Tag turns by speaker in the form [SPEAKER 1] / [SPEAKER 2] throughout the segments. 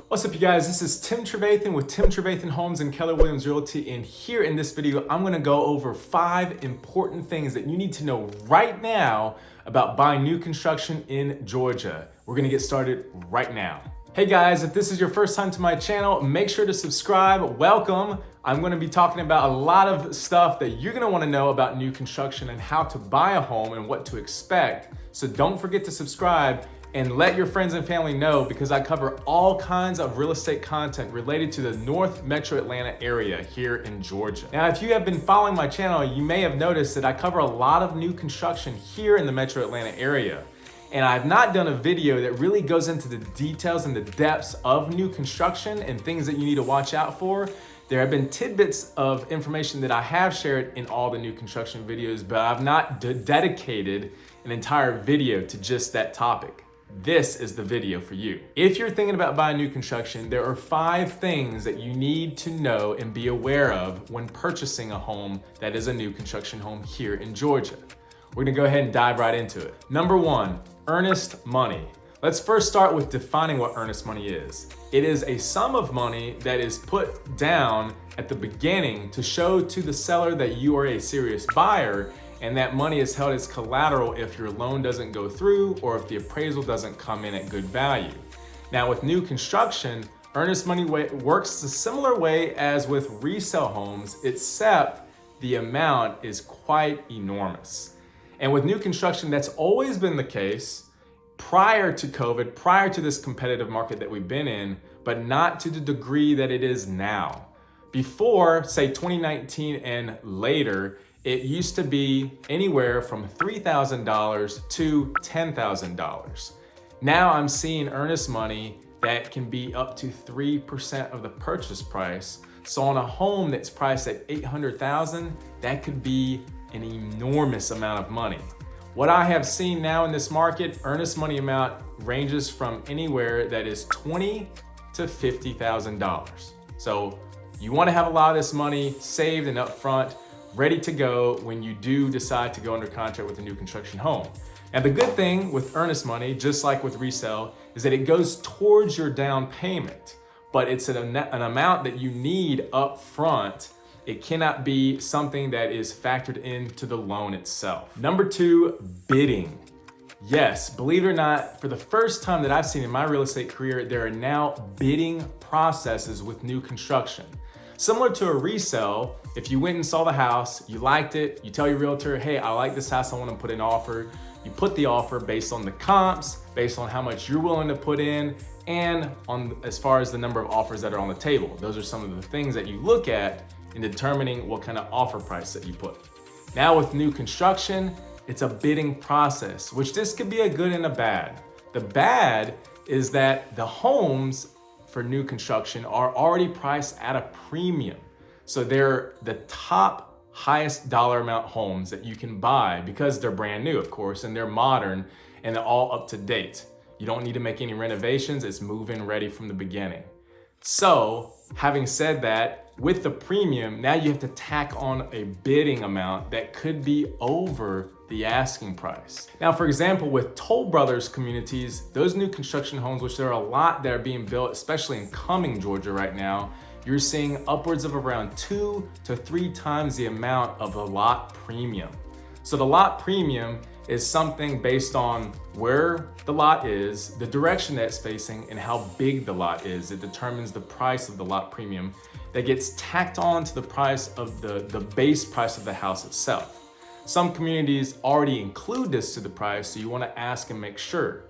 [SPEAKER 1] What's up, you guys? This is Tim Trevathan with Tim Trevathan Homes and Keller Realty, and here in this video, I'm gonna go over 5 important things that you need to know right now about buying new construction in Georgia. We're gonna get started right now. Hey guys, if this is your first time to my channel, make sure to subscribe. Welcome. I'm gonna be talking about a lot of stuff that you're gonna wanna know about new construction and how to buy a home and what to expect. So don't forget to subscribe and let your friends and family know, because I cover all kinds of real estate content related to the North Metro Atlanta area here in Georgia. Now, if you have been following my channel, you may have noticed that I cover a lot of new construction here in the Metro Atlanta area. And I've not done a video that really goes into the details and the depths of new construction and things that you need to watch out for. There have been tidbits of information that I have shared in all the new construction videos, but I've not dedicated an entire video to just that topic. This is the video for you. If you're thinking about buying new construction, there are 5 things that you need to know and be aware of when purchasing a home that is a new construction home here in Georgia. We're gonna go ahead and dive right into it. Number 1, earnest money. Let's first start with defining what earnest money is. It is a sum of money that is put down at the beginning to show to the seller that you are a serious buyer, and that money is held as collateral if your loan doesn't go through or if the appraisal doesn't come in at good value. Now, with new construction, earnest money works a similar way as with resale homes, except the amount is quite enormous. And with new construction, that's always been the case prior to COVID, prior to this competitive market that we've been in, but not to the degree that it is now. Before, say 2019 and later, it used to be anywhere from $3,000 to $10,000. Now I'm seeing earnest money that can be up to 3% of the purchase price. So on a home that's priced at $800,000, that could be an enormous amount of money. What I have seen now in this market, earnest money amount ranges from anywhere that is $20,000 to $50,000. So you want to have a lot of this money saved and upfront, ready to go when you do decide to go under contract with a new construction home. And the good thing with earnest money, just like with resale, is that it goes towards your down payment, but it's an amount that you need up front. It cannot be something that is factored into the loan itself. Number 2, bidding. Yes, believe it or not, for the first time that I've seen in my real estate career, there are now bidding processes with new construction. Similar to a resale, if you went and saw the house, you liked it, you tell your realtor, hey, I like this house, I want to put an offer. You put the offer based on the comps, based on how much you're willing to put in, and on as far as the number of offers that are on the table. Those are some of the things that you look at in determining what kind of offer price that you put. Now with new construction, it's a bidding process, which this could be a good and a bad. The bad is that the homes for new construction are already priced at a premium. So they're the top highest dollar amount homes that you can buy because they're brand new, of course, and they're modern and they're all up to date. You don't need to make any renovations. It's move-in ready from the beginning. So having said that, with the premium, now you have to tack on a bidding amount that could be over the asking price. Now, for example, with Toll Brothers communities, those new construction homes, which there are a lot that are being built, especially in Cumming, Georgia right now, you're seeing upwards of around 2 to 3 times the amount of the lot premium. So the lot premium is something based on where the lot is, the direction that it's facing, and how big the lot is. It determines the price of the lot premium that gets tacked on to the price of the base price of the house itself. Some communities already include this to the price, so you want to ask and make sure.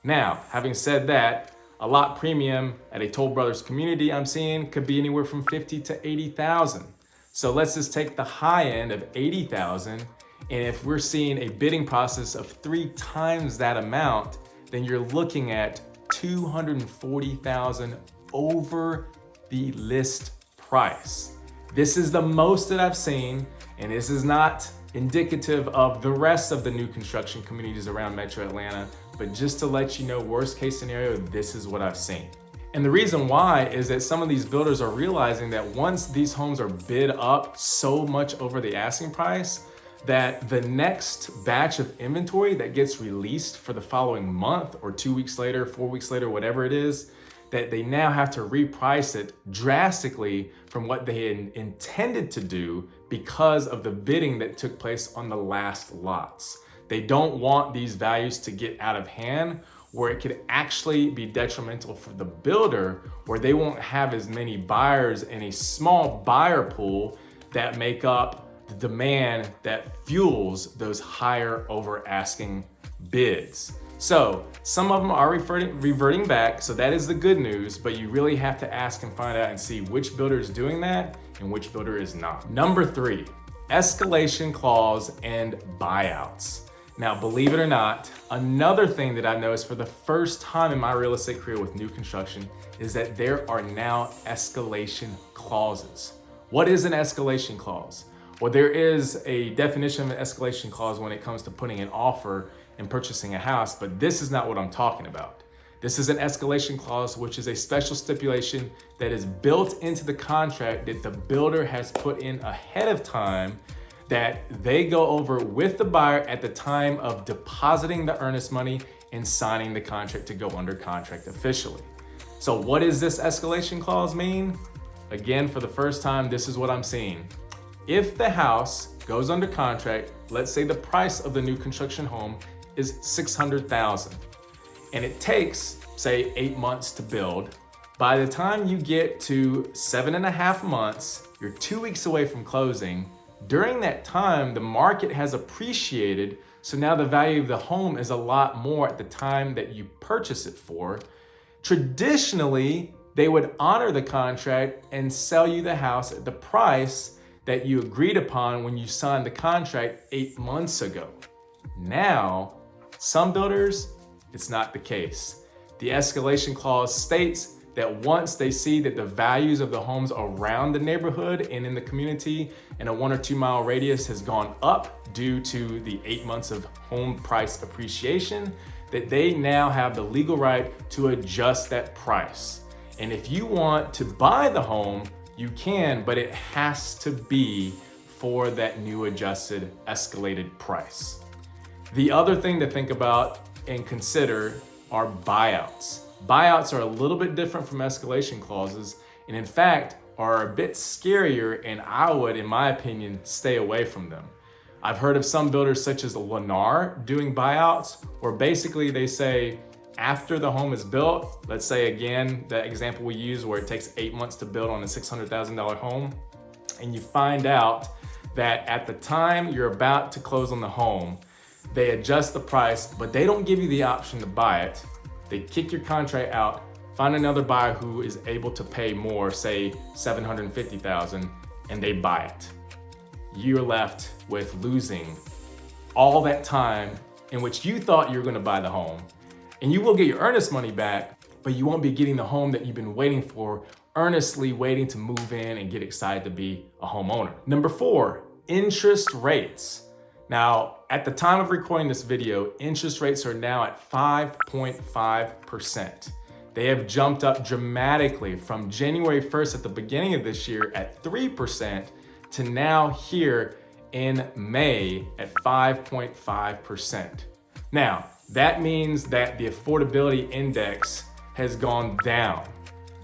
[SPEAKER 1] Now, having said that, a lot premium at a Toll Brothers community I'm seeing could be anywhere from $50,000 to $80,000. So let's just take the high end of $80,000, and if we're seeing a bidding process of 3 times that amount, then you're looking at $240,000 over the list price. This is the most that I've seen, and this is not indicative of the rest of the new construction communities around Metro Atlanta, but just to let you know, worst case scenario, this is what I've seen. And the reason why is that some of these builders are realizing that once these homes are bid up so much over the asking price, that the next batch of inventory that gets released for the following month or 2 weeks later, 4 weeks later, whatever it is, that they now have to reprice it drastically from what they had intended to do because of the bidding that took place on the last lots. They don't want these values to get out of hand where it could actually be detrimental for the builder, where they won't have as many buyers in a small buyer pool that make up the demand that fuels those higher over asking bids. So some of them are reverting back, so that is the good news, but you really have to ask and find out and see which builder is doing that and which builder is not. Number 3, escalation clause and buyouts. Now, believe it or not, another thing that I noticed for the first time in my real estate career with new construction is that there are now escalation clauses. What is an escalation clause? Well, there is a definition of an escalation clause when it comes to putting an offer and purchasing a house, but this is not what I'm talking about. This is an escalation clause, which is a special stipulation that is built into the contract that the builder has put in ahead of time, that they go over with the buyer at the time of depositing the earnest money and signing the contract to go under contract officially. So what does this escalation clause mean? Again, for the first time, this is what I'm seeing. If the house goes under contract, let's say the price of the new construction home is $600,000, and it takes, say, 8 months to build. By the time you get to 7.5 months, you're 2 weeks away from closing. During that time, the market has appreciated, so now the value of the home is a lot more at the time that you purchase it for. Traditionally, they would honor the contract and sell you the house at the price that you agreed upon when you signed the contract 8 months ago. Now, some builders, it's not the case. The escalation clause states that once they see that the values of the homes around the neighborhood and in the community in a 1 or 2 mile radius has gone up due to the 8 months of home price appreciation, that they now have the legal right to adjust that price. And if you want to buy the home, you can, but it has to be for that new adjusted escalated price. The other thing to think about and consider are buyouts. Buyouts are a little bit different from escalation clauses, and in fact are a bit scarier, and I would, in my opinion, stay away from them. I've heard of some builders such as Lennar doing buyouts, where basically they say after the home is built, let's say again, the example we use where it takes 8 months to build on a $600,000 home, and you find out that at the time you're about to close on the home, they adjust the price, but they don't give you the option to buy it. They kick your contract out, find another buyer who is able to pay more, say $750,000, and they buy it. You're left with losing all that time in which you thought you were gonna buy the home. And you will get your earnest money back, but you won't be getting the home that you've been waiting for, earnestly waiting to move in and get excited to be a homeowner. Number 4, interest rates. Now, at the time of recording this video, interest rates are now at 5.5%. They have jumped up dramatically from January 1st at the beginning of this year at 3% to now here in May at 5.5%. Now, that means that the affordability index has gone down.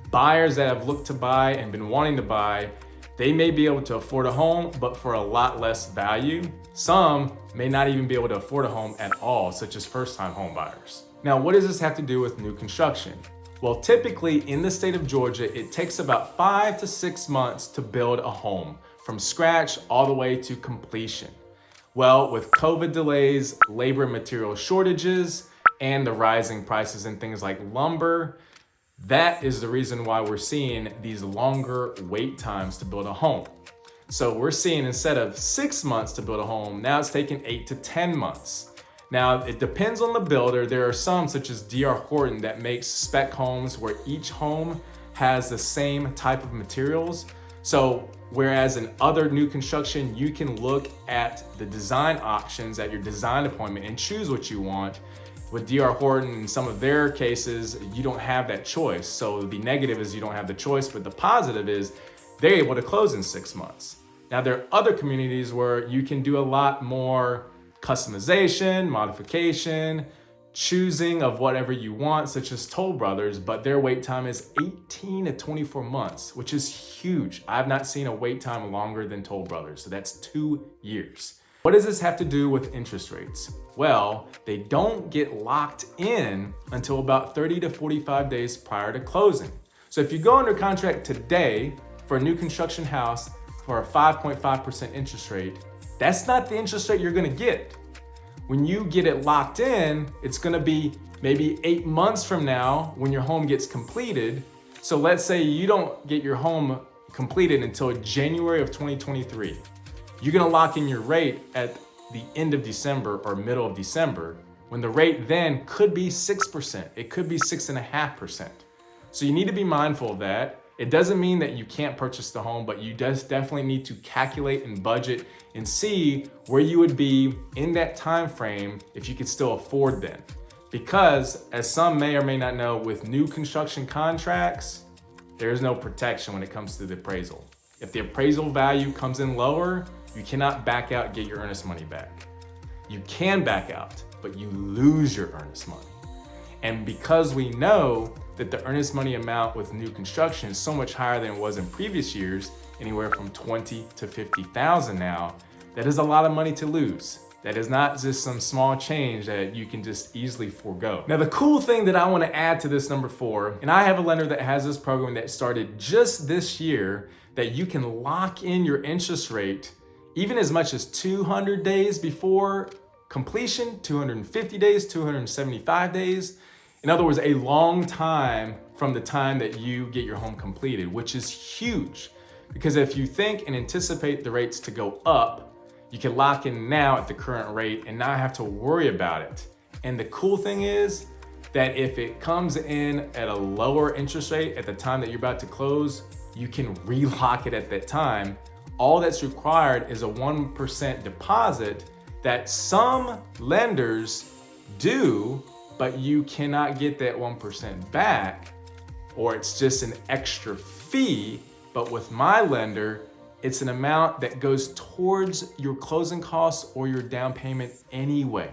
[SPEAKER 1] Buyers that have looked to buy and been wanting to buy, they may be able to afford a home, but for a lot less value. Some may not even be able to afford a home at all, such as first-time home buyers. Now, what does this have to do with new construction? Well, typically in the state of Georgia, it takes about 5 to 6 months to build a home from scratch all the way to completion. Well, with COVID delays, labor and material shortages, and the rising prices in things like lumber, that is the reason why we're seeing these longer wait times to build a home. So we're seeing instead of 6 months to build a home, now it's taking 8 to 10 months. Now, it depends on the builder. There are some, such as D.R. Horton, that makes spec homes where each home has the same type of materials. So whereas in other new construction, you can look at the design options at your design appointment and choose what you want. With D.R. Horton, in some of their cases, you don't have that choice. So the negative is you don't have the choice, but the positive is they're able to close in 6 months. Now, there are other communities where you can do a lot more customization, modification, choosing of whatever you want, such as Toll Brothers, but their wait time is 18 to 24 months, which is huge. I've not seen a wait time longer than Toll Brothers, so that's 2 years. What does this have to do with interest rates? Well, they don't get locked in until about 30 to 45 days prior to closing. So if you go under contract today for a new construction house for a 5.5% interest rate, that's not the interest rate you're gonna get. When you get it locked in, it's gonna be maybe 8 months from now when your home gets completed. So let's say you don't get your home completed until January of 2023. You're gonna lock in your rate at the end of December or middle of December, when the rate then could be 6%. It could be 6.5%. So you need to be mindful of that. It doesn't mean that you can't purchase the home, but you definitely need to calculate and budget and see where you would be in that time frame if you could still afford them. Because as some may or may not know, with new construction contracts, there's no protection when it comes to the appraisal. If the appraisal value comes in lower, you cannot back out and get your earnest money back. You can back out, but you lose your earnest money. And because we know that the earnest money amount with new construction is so much higher than it was in previous years, anywhere from 20 to 50,000 now, that is a lot of money to lose. That is not just some small change that you can just easily forego. Now, the cool thing that I want to add to this number 4, and I have a lender that has this program that started just this year, that you can lock in your interest rate even as much as 200 days before completion, 250 days, 275 days. In other words, a long time from the time that you get your home completed, which is huge. Because if you think and anticipate the rates to go up, you can lock in now at the current rate and not have to worry about it. And the cool thing is that if it comes in at a lower interest rate at the time that you're about to close, you can relock it at that time. All that's required is a 1% deposit that some lenders do, but you cannot get that 1% back, or it's just an extra fee. But with my lender, it's an amount that goes towards your closing costs or your down payment anyway.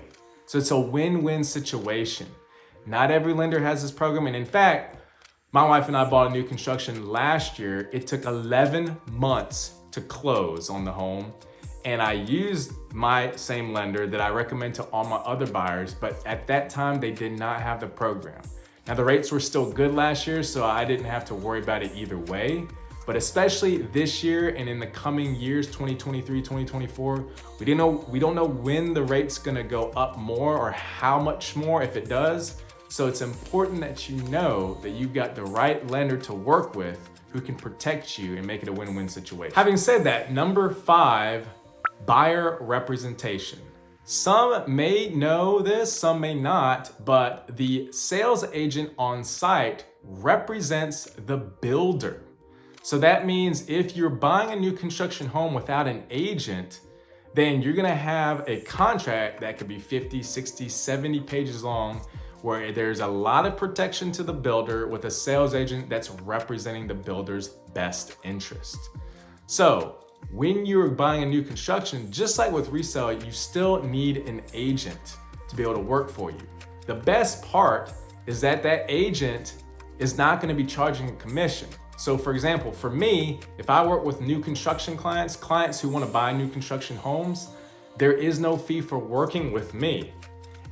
[SPEAKER 1] So it's a win-win situation. Not every lender has this program. And in fact, my wife and I bought a new construction last year. It took 11 months to close on the home. And I used my same lender that I recommend to all my other buyers, but at that time they did not have the program. Now the rates were still good last year, so I didn't have to worry about it either way. But especially this year and in the coming years, 2023, 2024, we don't know when the rate's gonna go up more or how much more if it does. So it's important that you know that you've got the right lender to work with who can protect you and make it a win-win situation. Having said that, number 5, buyer representation. Some may know this, some may not, but the sales agent on site represents the builder. So that means if you're buying a new construction home without an agent, then you're gonna have a contract that could be 50, 60, 70 pages long, where there's a lot of protection to the builder with a sales agent that's representing the builder's best interest. So when you're buying a new construction, just like with resale, you still need an agent to be able to work for you. The best part is that that agent is not gonna be charging a commission. So for example, for me, if I work with new construction clients who wanna buy new construction homes, there is no fee for working with me.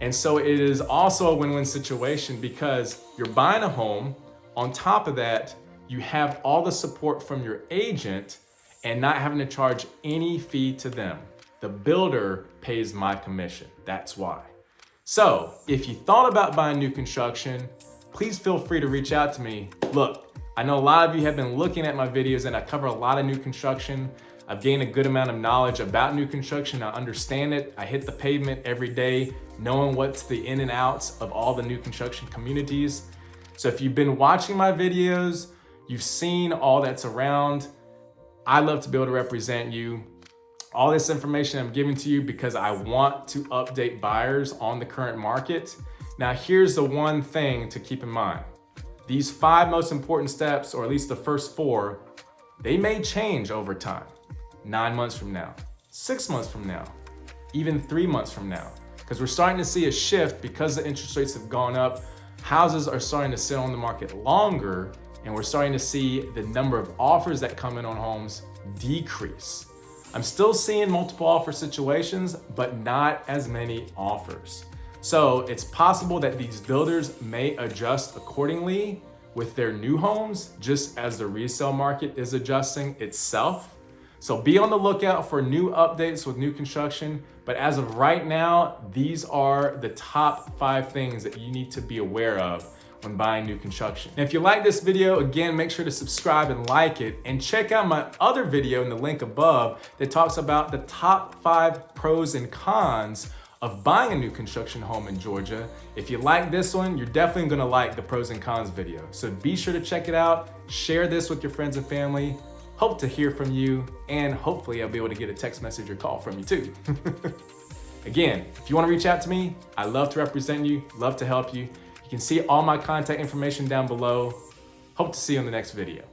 [SPEAKER 1] And so it is also a win-win situation because you're buying a home. On top of that, you have all the support from your agent and not having to charge any fee to them. The builder pays my commission. That's why. So if you thought about buying new construction, please feel free to reach out to me. Look, I know a lot of you have been looking at my videos and I cover a lot of new construction. I've gained a good amount of knowledge about new construction. I understand it. I hit the pavement every day, knowing what's the in and outs of all the new construction communities. So if you've been watching my videos, you've seen all that's around. I love to be able to represent you. All this information I'm giving to you because I want to update buyers on the current market. Now here's the one thing to keep in mind. These 5 most important steps, or at least the first 4, they may change over time. 9 months from now, 6 months from now, even 3 months from now. because we're starting to see a shift because the interest rates have gone up. Houses are starting to sit on the market longer, and we're starting to see the number of offers that come in on homes decrease. I'm still seeing multiple offer situations, but not as many offers. So it's possible that these builders may adjust accordingly with their new homes, just as the resale market is adjusting itself. So be on the lookout for new updates with new construction. But as of right now, these are the top 5 things that you need to be aware of when buying new construction. And if you like this video, again, make sure to subscribe and like it, and check out my other video in the link above that talks about the top 5 pros and cons of buying a new construction home in Georgia. If you like this one, you're definitely gonna like the pros and cons video. So be sure to check it out, share this with your friends and family. Hope to hear from you, and hopefully I'll be able to get a text message or call from you too. Again, if you wanna reach out to me, I love to represent you, love to help you. You can see all my contact information down below. Hope to see you in the next video.